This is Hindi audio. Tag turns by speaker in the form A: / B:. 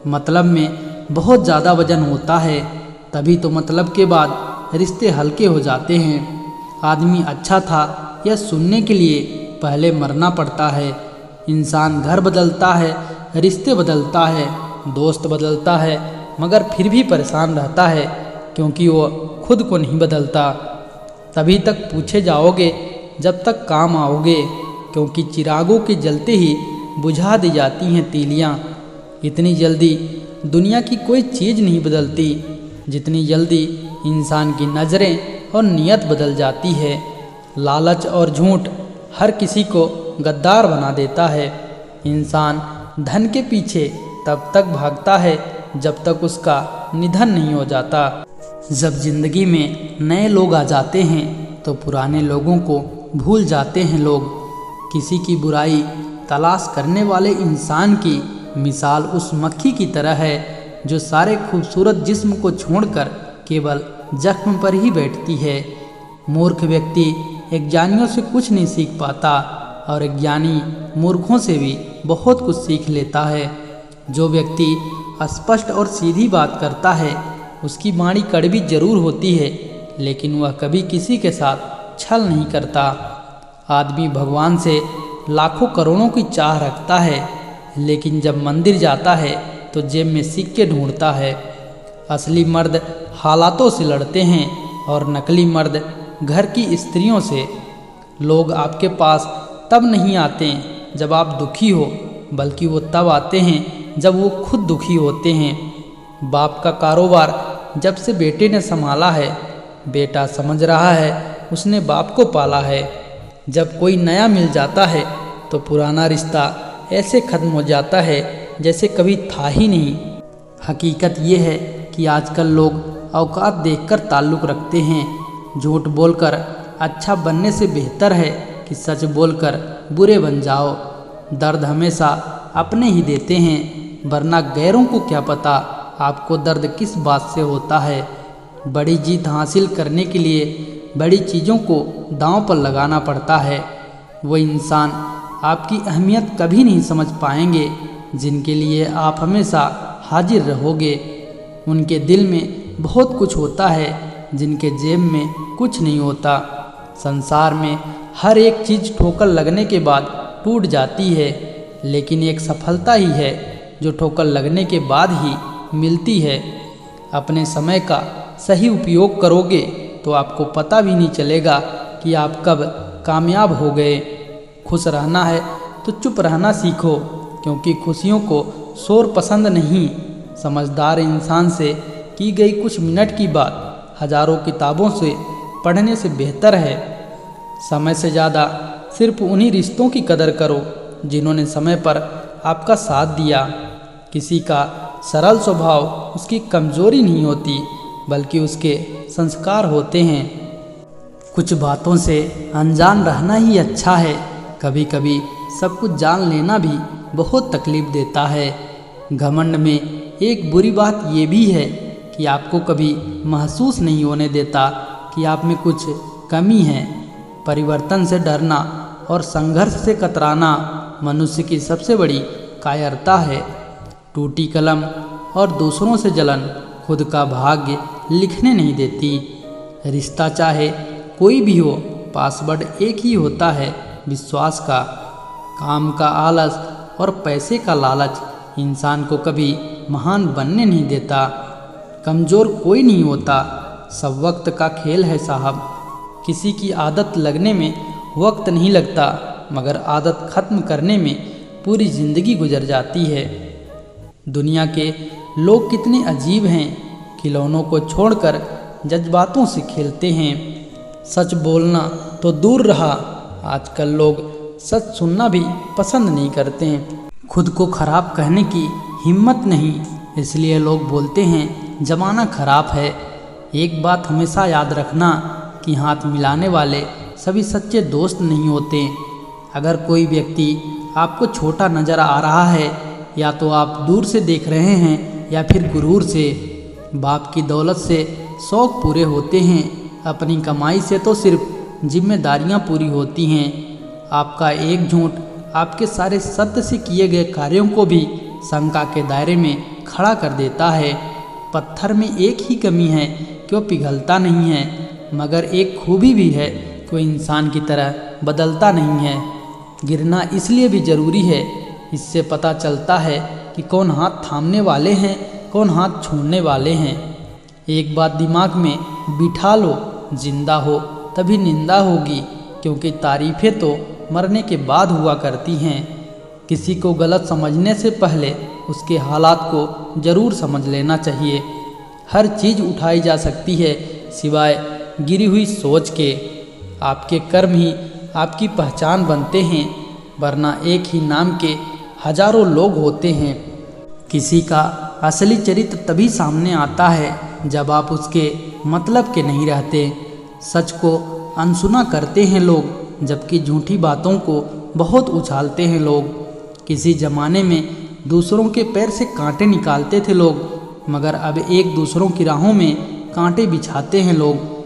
A: मतलब में बहुत ज़्यादा वजन होता है, तभी तो मतलब के बाद रिश्ते हल्के हो जाते हैं। आदमी अच्छा था यह सुनने के लिए पहले मरना पड़ता है। इंसान घर बदलता है, रिश्ते बदलता है, दोस्त बदलता है, मगर फिर भी परेशान रहता है क्योंकि वो खुद को नहीं बदलता। तभी तक पूछे जाओगे जब तक काम आओगे, क्योंकि चिरागों के जलते ही बुझा दी जाती हैं तीलियाँ। इतनी जल्दी दुनिया की कोई चीज़ नहीं बदलती जितनी जल्दी इंसान की नज़रें और नीयत बदल जाती है। लालच और झूठ हर किसी को गद्दार बना देता है। इंसान धन के पीछे तब तक भागता है जब तक उसका निधन नहीं हो जाता। जब जिंदगी में नए लोग आ जाते हैं तो पुराने लोगों को भूल जाते हैं लोग। किसी की बुराई तलाश करने वाले इंसान की मिसाल उस मक्खी की तरह है जो सारे खूबसूरत जिस्म को छोड़कर केवल जख्म पर ही बैठती है। मूर्ख व्यक्ति एक ज्ञानियों से कुछ नहीं सीख पाता और एक ज्ञानी मूर्खों से भी बहुत कुछ सीख लेता है। जो व्यक्ति स्पष्ट और सीधी बात करता है उसकी वाणी कड़वी जरूर होती है, लेकिन वह कभी किसी के साथ छल नहीं करता। आदमी भगवान से लाखों करोड़ों की चाह रखता है, लेकिन जब मंदिर जाता है तो जेब में सिक्के ढूंढता है। असली मर्द हालातों से लड़ते हैं और नकली मर्द घर की स्त्रियों से। लोग आपके पास तब नहीं आते जब आप दुखी हो, बल्कि वो तब आते हैं जब वो खुद दुखी होते हैं। बाप का कारोबार जब से बेटे ने संभाला है, बेटा समझ रहा है उसने बाप को पाला है। जब कोई नया मिल जाता है तो पुराना रिश्ता ऐसे ख़त्म हो जाता है जैसे कभी था ही नहीं। हकीकत ये है कि आजकल लोग औकात देखकर ताल्लुक़ रखते हैं। झूठ बोलकर अच्छा बनने से बेहतर है कि सच बोलकर बुरे बन जाओ। दर्द हमेशा अपने ही देते हैं, वरना गैरों को क्या पता आपको दर्द किस बात से होता है। बड़ी जीत हासिल करने के लिए बड़ी चीज़ों को दांव पर लगाना पड़ता है। वो इंसान आपकी अहमियत कभी नहीं समझ पाएंगे जिनके लिए आप हमेशा हाजिर रहोगे। उनके दिल में बहुत कुछ होता है जिनके जेब में कुछ नहीं होता। संसार में हर एक चीज़ ठोकर लगने के बाद टूट जाती है, लेकिन एक सफलता ही है जो ठोकर लगने के बाद ही मिलती है। अपने समय का सही उपयोग करोगे तो आपको पता भी नहीं चलेगा कि आप कब कामयाब हो गए। खुश रहना है तो चुप रहना सीखो, क्योंकि खुशियों को शोर पसंद नहीं। समझदार इंसान से की गई कुछ मिनट की बात हजारों किताबों से पढ़ने से बेहतर है। समय से ज़्यादा सिर्फ उन्हीं रिश्तों की कदर करो जिन्होंने समय पर आपका साथ दिया। किसी का सरल स्वभाव उसकी कमजोरी नहीं होती, बल्कि उसके संस्कार होते हैं। कुछ बातों से अनजान रहना ही अच्छा है। कभी कभी सब कुछ जान लेना भी बहुत तकलीफ देता है। घमंड में एक बुरी बात ये भी है कि आपको कभी महसूस नहीं होने देता कि आप में कुछ कमी है। परिवर्तन से डरना और संघर्ष से कतराना मनुष्य की सबसे बड़ी कायरता है। टूटी कलम और दूसरों से जलन खुद का भाग्य लिखने नहीं देती। रिश्ता चाहे कोई भी हो, पासवर्ड एक ही होता है, विश्वास का। काम का आलस और पैसे का लालच इंसान को कभी महान बनने नहीं देता। कमज़ोर कोई नहीं होता, सब वक्त का खेल है साहब। किसी की आदत लगने में वक्त नहीं लगता, मगर आदत ख़त्म करने में पूरी ज़िंदगी गुजर जाती है। दुनिया के लोग कितने अजीब हैं, खिलौनों को छोड़कर जज्बातों से खेलते हैं। सच बोलना तो दूर रहा, आजकल लोग सच सुनना भी पसंद नहीं करते हैं। खुद को खराब कहने की हिम्मत नहीं, इसलिए लोग बोलते हैं ज़माना खराब है। एक बात हमेशा याद रखना कि हाथ मिलाने वाले सभी सच्चे दोस्त नहीं होते। अगर कोई व्यक्ति आपको छोटा नज़र आ रहा है, या तो आप दूर से देख रहे हैं या फिर गुरूर से। बाप की दौलत से शौक़ पूरे होते हैं, अपनी कमाई से तो सिर्फ जिम्मेदारियां पूरी होती हैं। आपका एक झूठ आपके सारे सत्य से किए गए कार्यों को भी शंका के दायरे में खड़ा कर देता है। पत्थर में एक ही कमी है कि वह पिघलता नहीं है, मगर एक खूबी भी है कि वह इंसान की तरह बदलता नहीं है। गिरना इसलिए भी ज़रूरी है, इससे पता चलता है कि कौन हाथ थामने वाले हैं, कौन हाथ छोड़ने वाले हैं। एक बात दिमाग में बिठा लो, जिंदा हो तभी निंदा होगी, क्योंकि तारीफ़ें तो मरने के बाद हुआ करती हैं। किसी को गलत समझने से पहले उसके हालात को ज़रूर समझ लेना चाहिए। हर चीज़ उठाई जा सकती है सिवाय गिरी हुई सोच के। आपके कर्म ही आपकी पहचान बनते हैं, वरना एक ही नाम के हजारों लोग होते हैं। किसी का असली चरित्र तभी सामने आता है जब आप उसके मतलब के नहीं रहते। सच को अनसुना करते हैं लोग, जबकि झूठी बातों को बहुत उछालते हैं लोग। किसी ज़माने में दूसरों के पैर से कांटे निकालते थे लोग, मगर अब एक दूसरों की राहों में कांटे बिछाते हैं लोग।